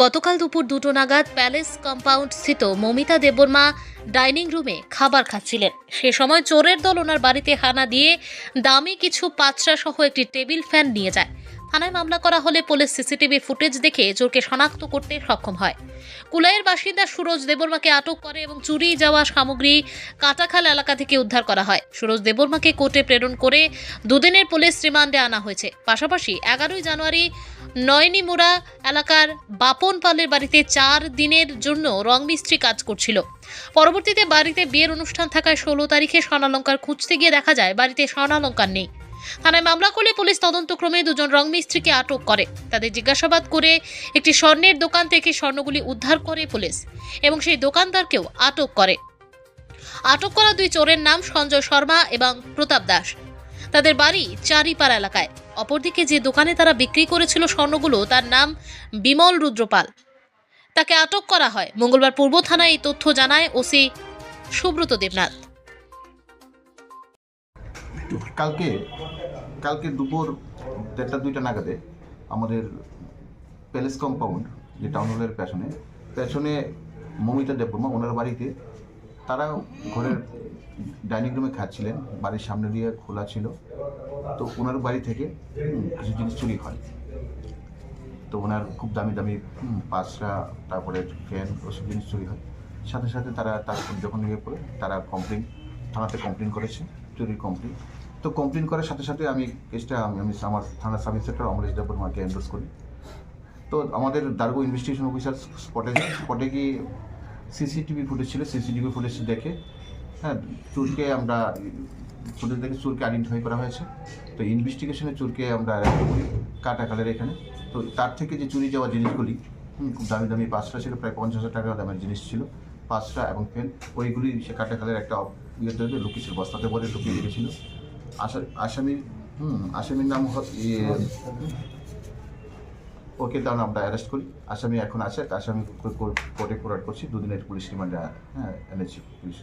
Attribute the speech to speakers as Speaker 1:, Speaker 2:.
Speaker 1: গতকাল দুপুর 2টো নাগাদ প্যালেস কম্পাউন্ড স্থিত মমিতা দেববর্মা ডাইনিং রুমে খাবার খাচ্ছিলেন। সে সময় চোরের দল ওনার বাড়িতে হানা দিয়ে দামি কিছু পাত্রা সহ একটি টেবিল ফ্যান নিয়ে যায়। থানায় মামলা করা হলে পুলিশ সিসিটিভি ফুটেজ দেখে চোরকে শনাক্ত করতে সক্ষম হয়। কুলাইয়ের বাসিন্দা সুরজ দেববর্মাকে আটক করে এবং চুরি যাওয়া সামগ্রী কাটাখাল এলাকা থেকে উদ্ধার করা হয়। সুরজ দেববর্মাকে কোর্টে প্রেরণ করে দুদিনের পুলিশ রিমান্ডে আনা হয়েছে। পাশাপাশি 11ই জানুয়ারি নয়নিমুড়া এলাকার বাপন পালের বাড়িতে 4 দিনের জন্য রং মিস্ত্রি কাজ করছিল। পরবর্তীতে বাড়িতে বিয়ের অনুষ্ঠান থাকায় 16 তারিখে স্বর্ণালঙ্কার খুঁজতে গিয়ে দেখা যায় বাড়িতে স্বর্ণালঙ্কার নেই। থানায় মামলা করলে পুলিশ তদন্তক্রমে 2 জন রং মিস্ত্রিকে আটক করে। তাদের জিজ্ঞাসাবাদ করে একটি স্বর্ণের দোকান থেকে স্বর্ণগুলি উদ্ধার করে পুলিশ এবং সেই দোকানদারকেও আটক করে। আটক করা 2 চোরের নাম সঞ্জয় শর্মা এবং প্রতাপ দাস। তাদের বাড়ি চারিপাড়া এলাকায়। অপরদিকে যে দোকানে তারা বিক্রি করেছিল স্বর্ণগুলো তার নাম বিমল রুদ্রপাল। তাকে আটক করা হয়। মঙ্গলবার পূর্ব থানায় এই তথ্য জানায় ওসি সুব্রত দেবনাথ।
Speaker 2: কালকে দুপুর 1টা-2টা নাগাদে আমাদের প্যালেস কম্পাউন্ড যে টাউন হলের পেছনে মমিতা দেববর্মা ওনার বাড়িতে তারা ঘরের ডাইনিং রুমে খাচ্ছিলেন। বাড়ির সামনে দিয়ে খোলা ছিল, তো ওনার বাড়ি থেকে কিছু জিনিস চুরি হয়। তো ওনার খুব দামি দামি পাঁচরা, তারপরে ফ্যান, ওসব জিনিস চুরি হয়। সাথে সাথে তারা যখন তারা থানাতে কমপ্লেন করেছে, চুরির কমপ্লেন। তো কমপ্লেন করার সাথে সাথে আমি কেসটা আমার থানা সাব ইন্সপেক্টর অমরেশ দেববর্মাকে এন্ডোর্স করি। তো আমাদের দারগো ইনভেস্টিগেশন অফিসার স্পটে গিয়ে সিসিটিভি ফুটেজ ছিল, সিসিটিভি ফুটেজ দেখে চোরকে আইডেন্টিফাই করা হয়েছে। তো ইনভেস্টিগেশনে চোরকে আমরা অ্যারেস্ট করি কাটাখালের এখানে। তো তার থেকে যে চুরি যাওয়া জিনিসগুলি খুব দামি দামি পাঁচটা ছিল, প্রায় 50,000 টাকা দামের জিনিস ছিল, পাঁচটা এবং ফেন, ওইগুলি সে কাটাখালের একটা লুকিয়েছিল, বস্তাতে ভরে লুকিয়ে রেখেছিল। আসামির নাম ওকে তাহলে আমরা অ্যারেস্ট করি। আসামি এখন আছে, আসামি কোর্টে ফরওয়ার্ড করছি। 2 দিনের পুলিশ রিমান্ডে এনেছি পুলিশ।